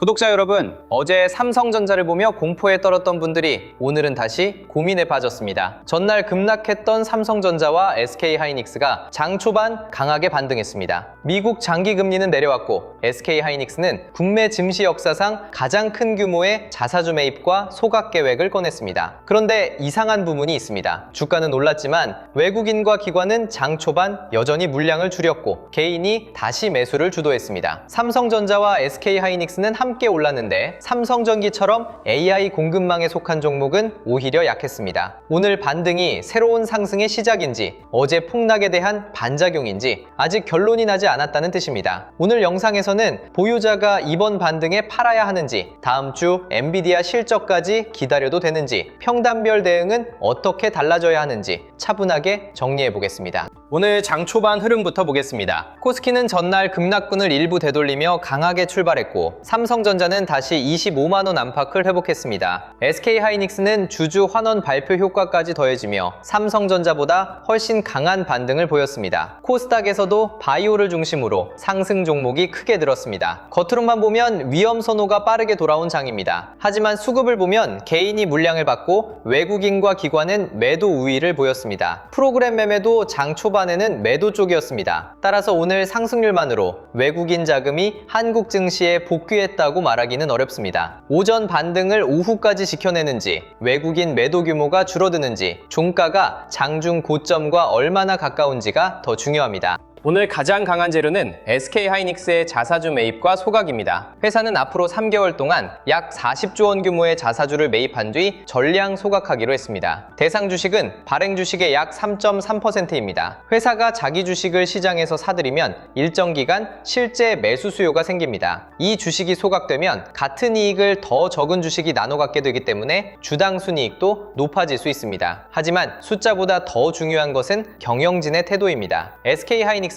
구독자 여러분, 어제 삼성전자를 보며 공포에 떨었던 분들이 오늘은 다시 고민에 빠졌습니다. 전날 급락했던 삼성전자와 SK하이닉스가 장 초반 강하게 반등했습니다. 미국 장기 금리는 내려왔고 SK하이닉스는 국내 증시 역사상 가장 큰 규모의 자사주 매입과 소각 계획을 꺼냈습니다. 그런데 이상한 부분이 있습니다. 주가는 올랐지만 외국인과 기관은 장 초반 여전히 물량을 줄였고 개인이 다시 매수를 주도했습니다. 삼성전자와 SK하이닉스는 함께 올랐는데 삼성전기처럼 AI 공급망에 속한 종목은 오히려 약했습니다. 오늘 반등이 새로운 상승의 시작인지 어제 폭락에 대한 반작용인지 아직 결론이 나지 않았다는 뜻입니다. 오늘 영상에서는 보유자가 이번 반등에 팔아야 하는지, 다음 주 엔비디아 실적까지 기다려도 되는지, 평단별 대응은 어떻게 달라져야 하는지 차분하게 정리해 보겠습니다. 오늘 장 초반 흐름부터 보겠습니다. 코스피는 전날 급락군을 일부 되돌리며 강하게 출발했고 삼성전자는 다시 25만원 안팎을 회복했습니다. SK하이닉스는 주주 환원 발표 효과까지 더해지며 삼성전자보다 훨씬 강한 반등을 보였습니다. 코스닥에서도 바이오를 중심으로 상승 종목이 크게 늘었습니다. 겉으로만 보면 위험 선호가 빠르게 돌아온 장입니다. 하지만 수급을 보면 개인이 물량을 받고 외국인과 기관은 매도 우위를 보였습니다. 프로그램 매매도 장 초반에는 매도 쪽이었습니다. 따라서 오늘 상승률만으로 외국인 자금이 한국 증시에 복귀했다고 말하기는 어렵습니다. 오전 반등을 오후까지 지켜내는지, 외국인 매도 규모가 줄어드는지, 종가가 장중 고점과 얼마나 가까운지가 더 중요합니다. 오늘 가장 강한 재료는 SK하이닉스의 자사주 매입과 소각입니다. 회사는 앞으로 3개월 동안 약 40조 원 규모의 자사주를 매입한 뒤 전량 소각하기로 했습니다. 대상 주식은 발행 주식의 약 3.3%입니다. 회사가 자기 주식을 시장에서 사들이면 일정 기간 실제 매수 수요가 생깁니다. 이 주식이 소각되면 같은 이익을 더 적은 주식이 나눠 갖게 되기 때문에 주당 순이익도 높아질 수 있습니다. 하지만 숫자보다 더 중요한 것은 경영진의 태도입니다. SK하이닉스는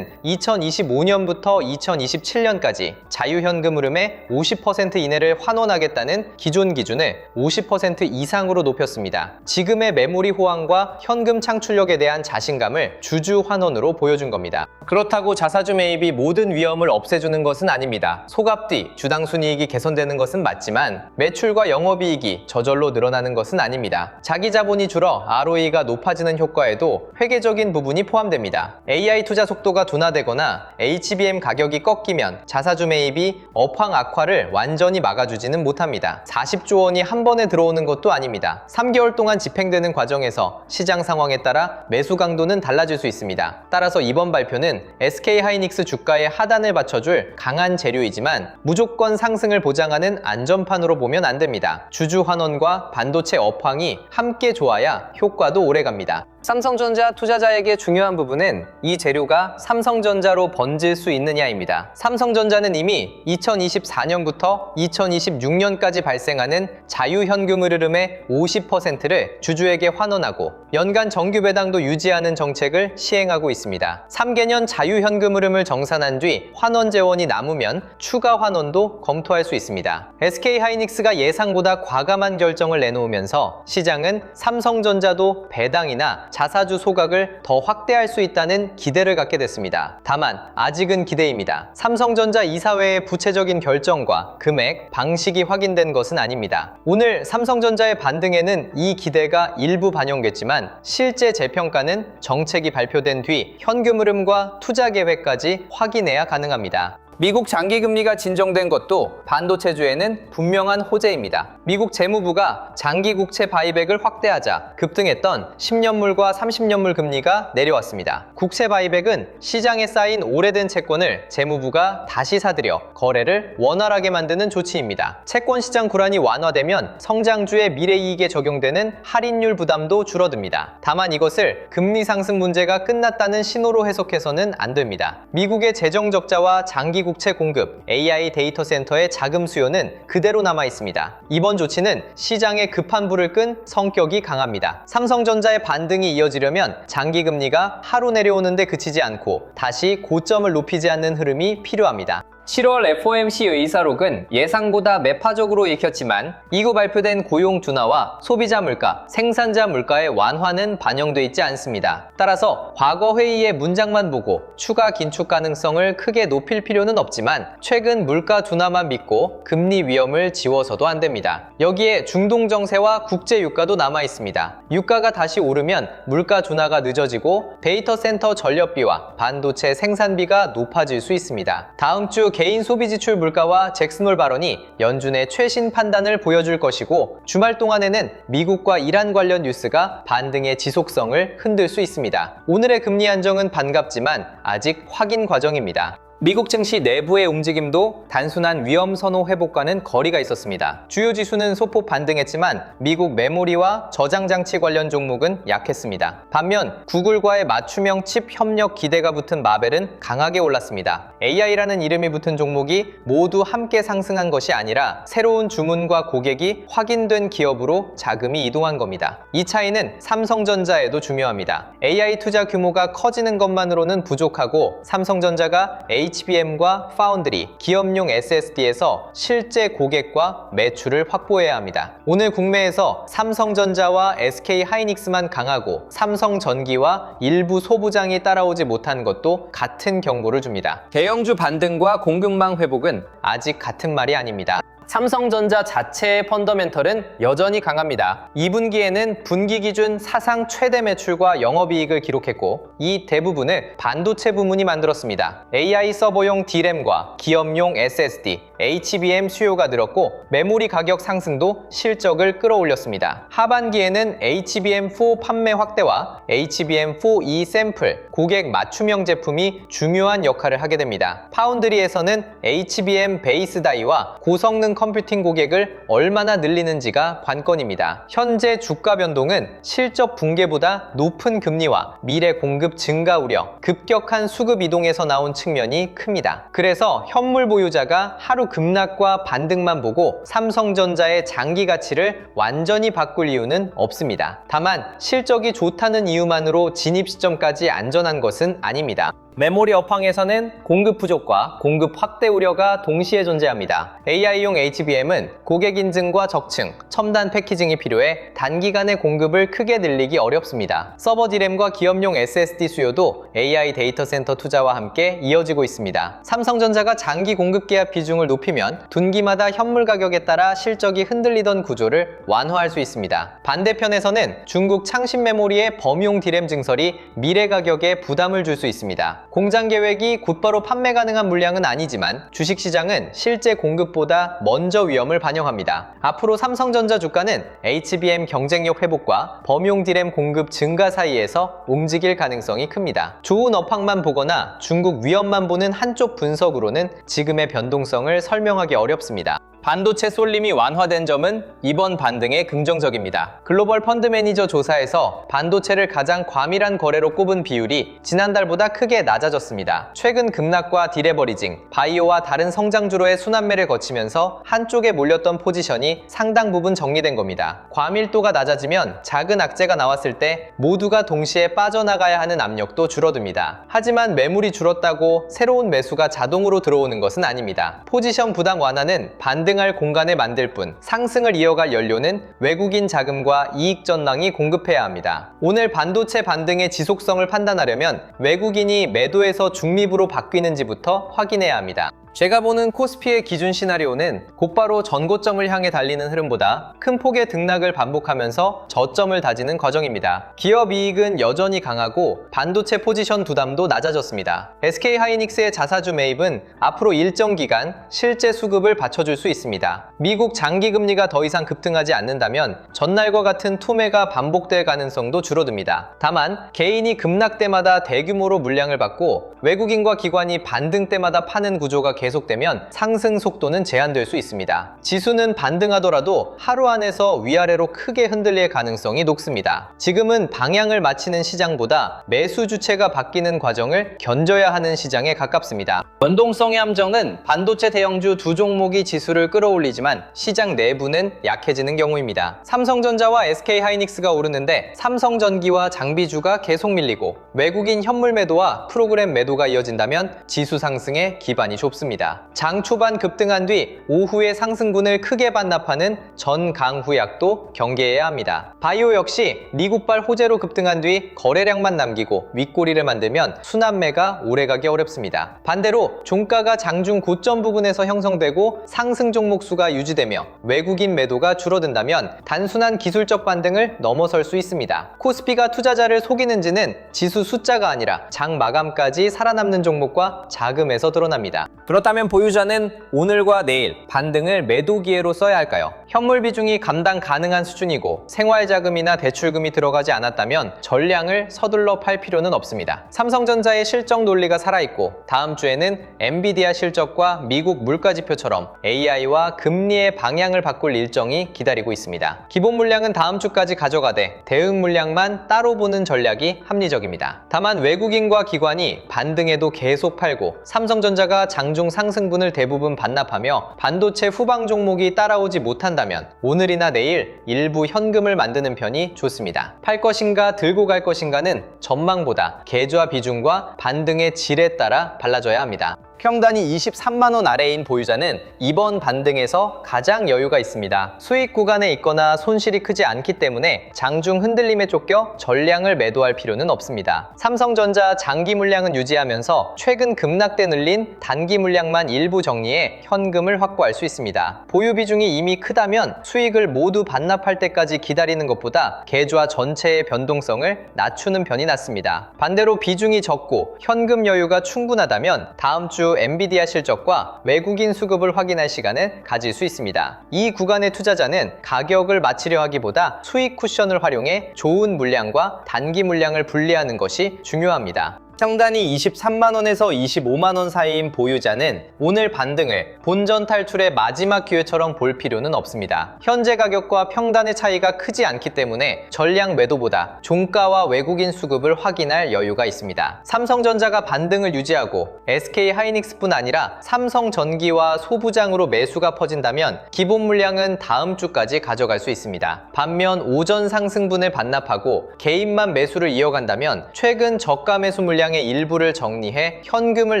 2025년부터 2027년까지 자유현금 흐름의 50% 이내를 환원하겠다는 기존 기준을 50% 이상으로 높였습니다. 지금의 메모리 호황과 현금 창출력에 대한 자신감을 주주 환원으로 보여준 겁니다. 그렇다고 자사주 매입이 모든 위험을 없애주는 것은 아닙니다. 소갑 뒤 주당 순이익이 개선되는 것은 맞지만 매출과 영업이익이 저절로 늘어나는 것은 아닙니다. 자기 자본이 줄어 ROE가 높아지는 효과에도 회계적인 부분이 포함됩니다. AI 투자 속도가 둔화되거나 HBM 가격이 꺾이면 자사주 매입이 업황 악화를 완전히 막아주지는 못합니다. 40조 원이 한 번에 들어오는 것도 아닙니다. 3개월 동안 집행되는 과정에서 시장 상황에 따라 매수 강도는 달라질 수 있습니다. 따라서 이번 발표는 SK하이닉스 주가의 하단을 받쳐줄 강한 재료이지만 무조건 상승을 보장하는 안전판으로 보면 안 됩니다. 주주 환원과 반도체 업황이 함께 좋아야 효과도 오래갑니다. 삼성전자 투자자에게 중요한 부분은 이 재료가 삼성전자로 번질 수 있느냐입니다. 삼성전자는 이미 2024년부터 2026년까지 발생하는 자유현금 흐름의 50%를 주주에게 환원하고 연간 정규 배당도 유지하는 정책을 시행하고 있습니다. 3개년 자유현금 흐름을 정산한 뒤 환원 재원이 남으면 추가 환원도 검토할 수 있습니다. SK하이닉스가 예상보다 과감한 결정을 내놓으면서 시장은 삼성전자도 배당이나 자사주 소각을 더 확대할 수 있다는 기대를 갖게 됐습니다. 다만 아직은 기대입니다. 삼성전자 이사회의 구체적인 결정과 금액, 방식이 확인된 것은 아닙니다. 오늘 삼성전자의 반등에는 이 기대가 일부 반영됐지만 실제 재평가는 정책이 발표된 뒤 현금 흐름과 투자 계획까지 확인해야 가능합니다. 미국 장기금리가 진정된 것도 반도체주에는 분명한 호재입니다. 미국 재무부가 장기 국채 바이백을 확대하자 급등했던 10년물과 30년물 금리가 내려왔습니다. 국채 바이백은 시장에 쌓인 오래된 채권을 재무부가 다시 사들여 거래를 원활하게 만드는 조치입니다. 채권 시장 불안이 완화되면 성장주의 미래이익에 적용되는 할인율 부담도 줄어듭니다. 다만 이것을 금리 상승 문제가 끝났다는 신호로 해석해서는 안 됩니다. 미국의 재정 적자와 장기 국채 공급, AI 데이터 센터의 자금 수요는 그대로 남아 있습니다. 이번 조치는 시장에 급한 불을 끈 성격이 강합니다. 삼성전자의 반등이 이어지려면 장기금리가 하루 내려오는데 그치지 않고 다시 고점을 높이지 않는 흐름이 필요합니다. 7월 FOMC 의사록은 예상보다 매파적으로 읽혔지만 이후 발표된 고용 둔화와 소비자 물가, 생산자 물가의 완화는 반영돼 있지 않습니다. 따라서 과거 회의의 문장만 보고 추가 긴축 가능성을 크게 높일 필요는 없지만 최근 물가 둔화만 믿고 금리 위험을 지워서도 안 됩니다. 여기에 중동 정세와 국제 유가도 남아 있습니다. 유가가 다시 오르면 물가 둔화가 늦어지고 데이터 센터 전력비와 반도체 생산비가 높아질 수 있습니다. 다음 주 개인 소비 지출 물가와 잭슨홀 발언이 연준의 최신 판단을 보여줄 것이고 주말 동안에는 미국과 이란 관련 뉴스가 반등의 지속성을 흔들 수 있습니다. 오늘의 금리 안정은 반갑지만 아직 확인 과정입니다. 미국 증시 내부의 움직임도 단순한 위험 선호 회복과는 거리가 있었습니다. 주요 지수는 소폭 반등했지만 미국 메모리와 저장 장치 관련 종목은 약했습니다. 반면 구글과의 맞춤형 칩 협력 기대가 붙은 마벨은 강하게 올랐습니다. AI라는 이름이 붙은 종목이 모두 함께 상승한 것이 아니라 새로운 주문과 고객이 확인된 기업으로 자금이 이동한 겁니다. 이 차이는 삼성전자에도 중요합니다. AI 투자 규모가 커지는 것만으로는 부족하고 삼성전자가 HBM과 파운드리, 기업용 SSD에서 실제 고객과 매출을 확보해야 합니다. 오늘 국내에서 삼성전자와 SK하이닉스만 강하고 삼성전기와 일부 소부장이 따라오지 못한 것도 같은 경고를 줍니다. 대형주 반등과 공급망 회복은 아직 같은 말이 아닙니다. 삼성전자 자체의 펀더멘털은 여전히 강합니다. 2분기에는 분기 기준 사상 최대 매출과 영업이익을 기록했고 이 대부분을 반도체 부문이 만들었습니다. AI 서버용 D램과 기업용 SSD, HBM 수요가 늘었고 메모리 가격 상승도 실적을 끌어올렸습니다. 하반기에는 HBM4 판매 확대와 HBM4E 샘플, 고객 맞춤형 제품이 중요한 역할을 하게 됩니다. 파운드리에서는 HBM 베이스 다이와 고성능 컴퓨팅 고객을 얼마나 늘리는지가 관건입니다. 현재 주가 변동은 실적 붕괴보다 높은 금리와 미래 공급 증가 우려, 급격한 수급 이동에서 나온 측면이 큽니다. 그래서 현물 보유자가 하루 급락과 반등만 보고 삼성전자의 장기 가치를 완전히 바꿀 이유는 없습니다. 다만 실적이 좋다는 이유만으로 진입 시점까지 안전한 것은 아닙니다. 메모리 업황에서는 공급 부족과 공급 확대 우려가 동시에 존재합니다. AI용 HBM은 고객 인증과 적층, 첨단 패키징이 필요해 단기간에 공급을 크게 늘리기 어렵습니다. 서버 D램과 기업용 SSD 수요도 AI 데이터 센터 투자와 함께 이어지고 있습니다. 삼성전자가 장기 공급 계약 비중을 높이면 분기마다 현물 가격에 따라 실적이 흔들리던 구조를 완화할 수 있습니다. 반대편에서는 중국 창신 메모리의 범용 D램 증설이 미래 가격에 부담을 줄 수 있습니다. 공장 계획이 곧바로 판매 가능한 물량은 아니지만 주식시장은 실제 공급보다 먼저 위험을 반영합니다. 앞으로 삼성전자 주가는 HBM 경쟁력 회복과 범용 D램 공급 증가 사이에서 움직일 가능성이 큽니다. 좋은 업황만 보거나 중국 위험만 보는 한쪽 분석으로는 지금의 변동성을 설명하기 어렵습니다. 반도체 쏠림이 완화된 점은 이번 반등에 긍정적입니다. 글로벌 펀드 매니저 조사에서 반도체를 가장 과밀한 거래로 꼽은 비율이 지난달보다 크게 낮아졌습니다. 최근 급락과 디레버리징, 바이오와 다른 성장주로의 순환매를 거치면서 한쪽에 몰렸던 포지션이 상당 부분 정리된 겁니다. 과밀도가 낮아지면 작은 악재가 나왔을 때 모두가 동시에 빠져나가야 하는 압력도 줄어듭니다. 하지만 매물이 줄었다고 새로운 매수가 자동으로 들어오는 것은 아닙니다. 포지션 부담 완화는 반등할 공간을 만들 뿐 상승을 이어갈 연료는 외국인 자금과 이익 전망이 공급해야 합니다. 오늘 반도체 반등의 지속성을 판단하려면 외국인이 매도에서 중립으로 바뀌는지부터 확인해야 합니다. 제가 보는 코스피의 기준 시나리오는 곧바로 전고점을 향해 달리는 흐름보다 큰 폭의 등락을 반복하면서 저점을 다지는 과정입니다. 기업 이익은 여전히 강하고 반도체 포지션 부담도 낮아졌습니다. SK하이닉스의 자사주 매입은 앞으로 일정 기간 실제 수급을 받쳐줄 수 있습니다. 미국 장기 금리가 더 이상 급등하지 않는다면 전날과 같은 투매가 반복될 가능성도 줄어듭니다. 다만 개인이 급락 때마다 대규모로 물량을 받고 외국인과 기관이 반등 때마다 파는 구조가 계속되면 상승 속도는 제한될 수 있습니다. 지수는 반등하더라도 하루 안에서 위아래로 크게 흔들릴 가능성이 높습니다. 지금은 방향을 맞추는 시장보다 매수 주체가 바뀌는 과정을 견뎌야 하는 시장에 가깝습니다. 변동성의 함정은 반도체 대형주 두 종목이 지수를 끌어올리지만 시장 내부는 약해지는 경우입니다. 삼성전자와 SK하이닉스가 오르는데 삼성전기와 장비주가 계속 밀리고 외국인 현물 매도와 프로그램 매도가 매도가 이어진다면 지수 상승에 기반이 좁습니다. 장 초반 급등한 뒤 오후에 상승분을 크게 반납하는 전강후약도 경계해야 합니다. 바이오 역시 미국발 호재로 급등한 뒤 거래량만 남기고 윗꼬리를 만들면 순환매가 오래가기 어렵습니다. 반대로 종가가 장중 고점 부근에서 형성되고 상승 종목 수가 유지되며 외국인 매도가 줄어든다면 단순한 기술적 반등을 넘어설 수 있습니다. 코스피가 투자자를 속이는지는 지수 숫자가 아니라 장 마감까지 살아남는 종목과 자금에서 드러납니다. 그렇다면 보유자는 오늘과 내일 반등을 매도 기회로 써야 할까요? 현물 비중이 감당 가능한 수준이고 생활자금이나 대출금이 들어가지 않았다면 전량을 서둘러 팔 필요는 없습니다. 삼성전자의 실적 논리가 살아있고 다음 주에는 엔비디아 실적과 미국 물가지표처럼 AI와 금리의 방향을 바꿀 일정이 기다리고 있습니다. 기본 물량은 다음 주까지 가져가되 대응 물량만 따로 보는 전략이 합리적입니다. 다만 외국인과 기관이 반등에도 계속 팔고 삼성전자가 장중 상승분을 대부분 반납하며 반도체 후방 종목이 따라오지 못한다면 오늘이나 내일 일부 현금을 만드는 편이 좋습니다. 팔 것인가 들고 갈 것인가는 전망보다 계좌 비중과 반등의 질에 따라 달라져야 합니다. 평단이 23만원 아래인 보유자는 이번 반등에서 가장 여유가 있습니다. 수익 구간에 있거나 손실이 크지 않기 때문에 장중 흔들림에 쫓겨 전량을 매도할 필요는 없습니다. 삼성전자 장기 물량은 유지하면서 최근 급락대 늘린 단기 물량만 일부 정리해 현금을 확보할 수 있습니다. 보유 비중이 이미 크다면 수익을 모두 반납할 때까지 기다리는 것보다 계좌 전체의 변동성을 낮추는 편이 낫습니다. 반대로 비중이 적고 현금 여유가 충분하다면 다음 주 엔비디아 실적과 외국인 수급을 확인할 시간을 가질 수 있습니다. 이 구간의 투자자는 가격을 맞추려 하기보다 수익 쿠션을 활용해 좋은 물량과 단기 물량을 분리하는 것이 중요합니다. 평단이 23만원에서 25만원 사이인 보유자는 오늘 반등을 본전 탈출의 마지막 기회처럼 볼 필요는 없습니다. 현재 가격과 평단의 차이가 크지 않기 때문에 전량 매도보다 종가와 외국인 수급을 확인할 여유가 있습니다. 삼성전자가 반등을 유지하고 SK하이닉스뿐 아니라 삼성전기와 소부장으로 매수가 퍼진다면 기본 물량은 다음 주까지 가져갈 수 있습니다. 반면 오전 상승분을 반납하고 개인만 매수를 이어간다면 최근 저가 매수 물량의 일부를 정리해 현금을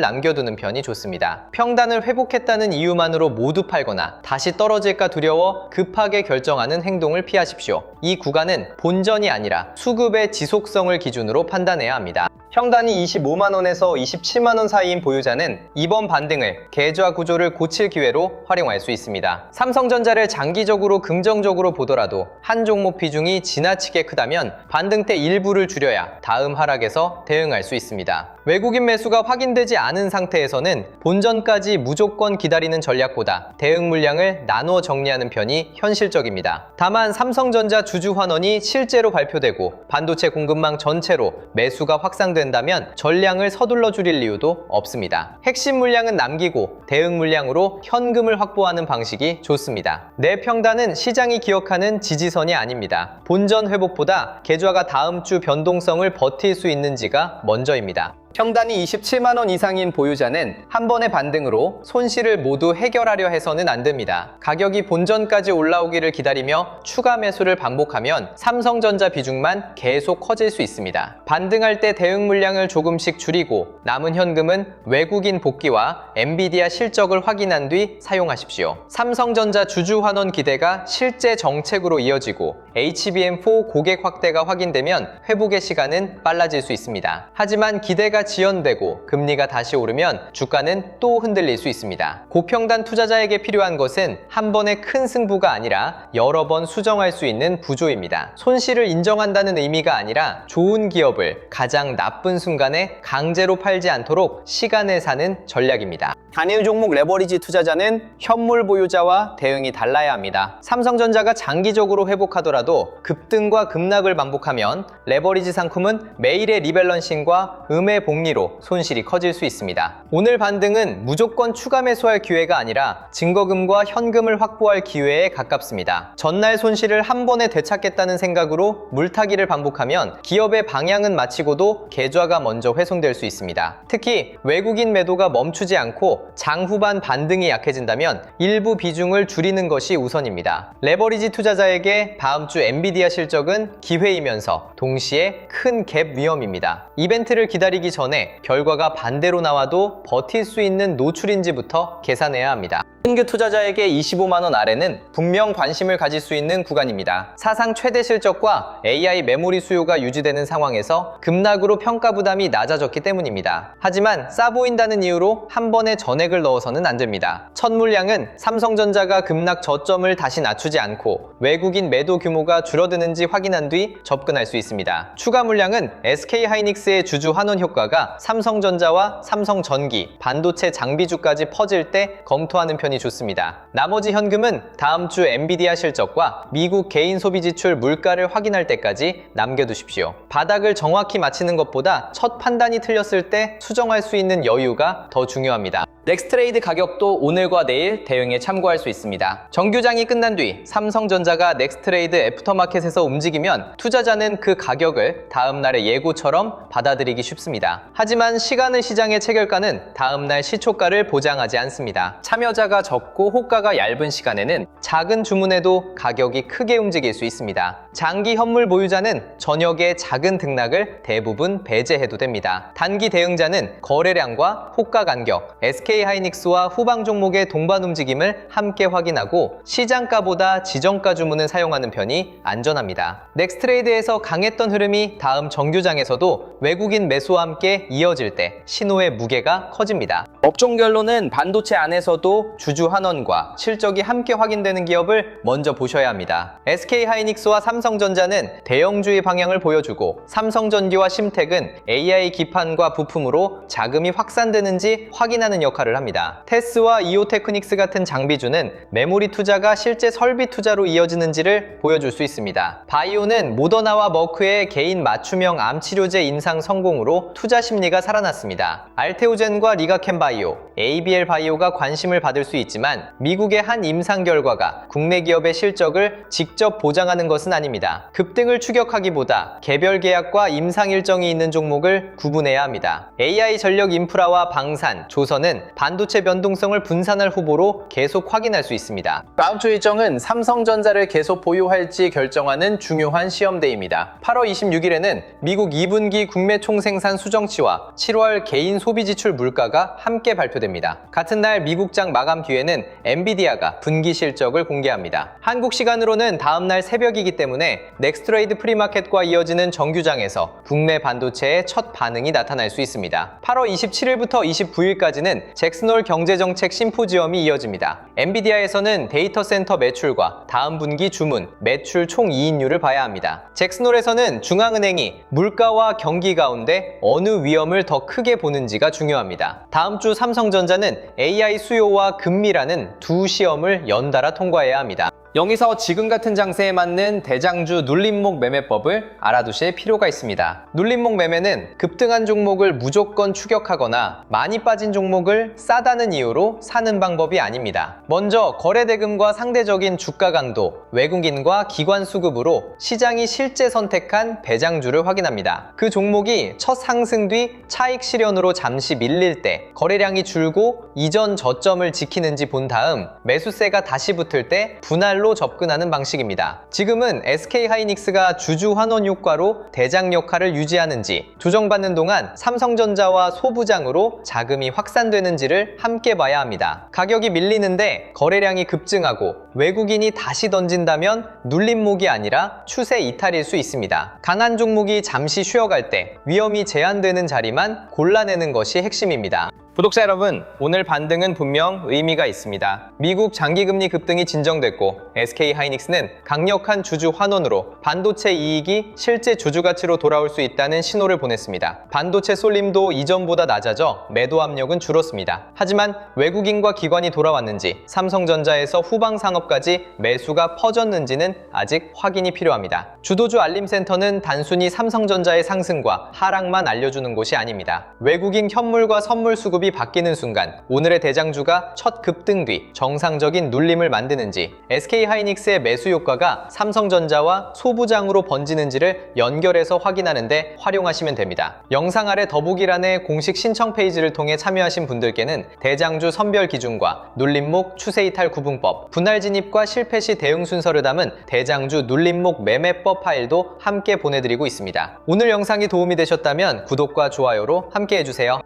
남겨두는 편이 좋습니다. 평단을 회복했다는 이유만으로 모두 팔거나 다시 떨어질까 두려워 급하게 결정하는 행동을 피하십시오. 이 구간은 본전이 아니라 수급의 지속성을 기준으로 판단해야 합니다. 평단이 25만원에서 27만원 사이인 보유자는 이번 반등을 계좌 구조를 고칠 기회로 활용할 수 있습니다. 삼성전자를 장기적으로 긍정적으로 보더라도 한 종목 비중이 지나치게 크다면 반등 때 일부를 줄여야 다음 하락에서 대응할 수 있습니다. 외국인 매수가 확인되지 않은 상태에서는 본전까지 무조건 기다리는 전략보다 대응 물량을 나눠 정리하는 편이 현실적입니다. 다만 삼성전자 주주 환원이 실제로 발표되고 반도체 공급망 전체로 매수가 확산된다면 전량을 서둘러 줄일 이유도 없습니다. 핵심 물량은 남기고 대응 물량으로 현금을 확보하는 방식이 좋습니다. 내 평단은 시장이 기억하는 지지선이 아닙니다. 본전 회복보다 계좌가 다음 주 변동성을 버틸 수 있는지가 먼저입니다. 평단이 27만원 이상인 보유자는 한 번의 반등으로 손실을 모두 해결하려 해서는 안 됩니다. 가격이 본전까지 올라오기를 기다리며 추가 매수를 반복하면 삼성전자 비중만 계속 커질 수 있습니다. 반등할 때 대응 물량을 조금씩 줄이고 남은 현금은 외국인 복귀와 엔비디아 실적을 확인한 뒤 사용하십시오. 삼성전자 주주 환원 기대가 실제 정책으로 이어지고 HBM4 고객 확대가 확인되면 회복의 시간은 빨라질 수 있습니다. 하지만 기대가 지연되고 금리가 다시 오르면 주가는 또 흔들릴 수 있습니다. 고평단 투자자에게 필요한 것은 한 번의 큰 승부가 아니라 여러 번 수정할 수 있는 부조입니다. 손실을 인정한다는 의미가 아니라 좋은 기업을 가장 나쁜 순간에 강제로 팔지 않도록 시간을 사는 전략입니다. 단일 종목 레버리지 투자자는 현물 보유자와 대응이 달라야 합니다. 삼성전자가 장기적으로 회복하더라도 급등과 급락을 반복하면 레버리지 상품은 매일의 리밸런싱과 음의 복리로 손실이 커질 수 있습니다. 오늘 반등은 무조건 추가 매수할 기회가 아니라 증거금과 현금을 확보할 기회에 가깝습니다. 전날 손실을 한 번에 되찾겠다는 생각으로 물타기를 반복하면 기업의 방향은 마치고도 계좌가 먼저 훼손될 수 있습니다. 특히 외국인 매도가 멈추지 않고 장 후반 반등이 약해진다면 일부 비중을 줄이는 것이 우선입니다. 레버리지 투자자에게 다음 주 엔비디아 실적은 기회이면서 동시에 큰 갭 위험입니다. 이벤트를 기다리기 전에 전에 결과가 반대로 나와도 버틸 수 있는 노출인지부터 계산해야 합니다. 신규 투자자에게 25만 원 아래는 분명 관심을 가질 수 있는 구간입니다. 사상 최대 실적과 AI 메모리 수요가 유지되는 상황에서 급락으로 평가 부담이 낮아졌기 때문입니다. 하지만 싸 보인다는 이유로 한 번에 전액을 넣어서는 안 됩니다. 첫 물량은 삼성전자가 급락 저점을 다시 낮추지 않고 외국인 매도 규모가 줄어드는지 확인한 뒤 접근할 수 있습니다. 추가 물량은 SK하이닉스의 주주 환원 효과가 삼성전자와 삼성전기, 반도체 장비주까지 퍼질 때 검토하는 편이 좋습니다. 나머지 현금은 다음 주 엔비디아 실적과 미국 개인 소비 지출 물가를 확인할 때까지 남겨두십시오. 바닥을 정확히 맞히는 것보다 첫 판단이 틀렸을 때 수정할 수 있는 여유가 더 중요합니다. 넥스트레이드 가격도 오늘과 내일 대응에 참고할 수 있습니다. 정규장이 끝난 뒤 삼성전자가 넥스트레이드 애프터마켓에서 움직이면 투자자는 그 가격을 다음날의 예고처럼 받아들이기 쉽습니다. 하지만 시간의 시장의 체결가는 다음날 시초가를 보장하지 않습니다. 참여자가 적고 호가가 얇은 시간에는 작은 주문에도 가격이 크게 움직일 수 있습니다. 장기 현물 보유자는 저녁에 작은 등락을 대부분 배제해도 됩니다. 단기 대응자는 거래량과 호가 간격, SK하이닉스와 후방 종목의 동반 움직임을 함께 확인하고 시장가보다 지정가 주문을 사용하는 편이 안전합니다. 넥스트레이드에서 강했던 흐름이 다음 정규장에서도 외국인 매수와 함께 이어질 때 신호의 무게가 커집니다. 업종 결론은 반도체 안에서도 주주 환원과 실적이 함께 확인되는 기업을 먼저 보셔야 합니다. SK하이닉스와 삼성전자는 대형주의 방향을 보여주고 삼성전기와 심텍은 AI 기판과 부품으로 자금이 확산되는지 확인하는 역할을 합니다. 테스와 이오테크닉스 같은 장비주는 메모리 투자가 실제 설비 투자로 이어지는지를 보여줄 수 있습니다. 바이오는 모더나와 머크의 개인 맞춤형 암 치료제 임상 성공으로 투자 심리가 살아났습니다. 알테오젠과 리가켄 바이오, ABL 바이오가 관심을 받을 수 있지만 미국의 한 임상 결과가 국내 기업의 실적을 직접 보장하는 것은 아닙니다. 급등을 추격하기보다 개별 계약과 임상 일정이 있는 종목을 구분해야 합니다. AI 전력 인프라와 방산, 조선은 반도체 변동성을 분산할 후보로 계속 확인할 수 있습니다. 다음 주 일정은 삼성전자를 계속 보유할지 결정하는 중요한 시험대입니다. 8월 26일에는 미국 2분기 국내 총생산 수정치와 7월 개인 소비 지출 물가가 함께 발표됩니다. 같은 날 미국장 마감 뒤에는 엔비디아가 분기 실적을 공개합니다. 한국 시간으로는 다음 날 새벽이기 때문에 넥스트레이드 프리마켓과 이어지는 정규장에서 국내 반도체의 첫 반응이 나타날 수 있습니다. 8월 27일부터 29일까지는 잭슨홀 경제정책 심포지엄이 이어집니다. 엔비디아에서는 데이터 센터 매출과 다음 분기 주문, 매출 총 이익률을 봐야 합니다. 잭슨홀에서는 중앙은행이 물가와 경기 가운데 어느 위험을 더 크게 보는지가 중요합니다. 다음 주 삼성전자는 AI 수요와 금리라는 두 시험을 연달아 통과해야 합니다. 여기서 지금 같은 장세에 맞는 대장주 눌림목 매매법을 알아두실 필요가 있습니다. 눌림목 매매는 급등한 종목을 무조건 추격하거나 많이 빠진 종목을 싸다는 이유로 사는 방법이 아닙니다. 먼저 거래대금과 상대적인 주가 강도, 외국인과 기관 수급으로 시장이 실제 선택한 배장주를 확인합니다. 그 종목이 첫 상승 뒤 차익 실현으로 잠시 밀릴 때 거래량이 줄고 이전 저점을 지키는지 본 다음 매수세가 다시 붙을 때 분할로 접근하는 방식입니다. 지금은 SK하이닉스가 주주 환원 효과로 대장 역할을 유지하는지, 조정받는 동안 삼성전자와 소부장으로 자금이 확산되는지를 함께 봐야 합니다. 가격이 밀리는데 거래량이 급증하고 외국인이 다시 던진다면 눌림목이 아니라 추세 이탈일 수 있습니다. 강한 종목이 잠시 쉬어갈 때 위험이 제한되는 자리만 골라내는 것이 핵심입니다. 구독자 여러분, 오늘 반등은 분명 의미가 있습니다. 미국 장기금리 급등이 진정됐고 SK하이닉스는 강력한 주주 환원으로 반도체 이익이 실제 주주가치로 돌아올 수 있다는 신호를 보냈습니다. 반도체 쏠림도 이전보다 낮아져 매도 압력은 줄었습니다. 하지만 외국인과 기관이 돌아왔는지, 삼성전자에서 후방산업까지 매수가 퍼졌는지는 아직 확인이 필요합니다. 주도주 알림센터는 단순히 삼성전자의 상승과 하락만 알려주는 곳이 아닙니다. 외국인 현물과 선물 수급이 바뀌는 순간 오늘의 대장주가 첫 급등 뒤 정상적인 눌림을 만드는지, SK하이닉스의 매수 효과가 삼성전자와 소부장으로 번지는지를 연결해서 확인하는 데 활용하시면 됩니다. 영상 아래 더보기란의 공식 신청 페이지를 통해 참여하신 분들께는 대장주 선별 기준과 눌림목 추세이탈 구분법, 분할 진입 진입과 실패 시 대응 순서를 담은 대장주 눌림목 매매법 파일도 함께 보내드리고 있습니다. 오늘 영상이 도움이 되셨다면 구독과 좋아요로 함께 해주세요.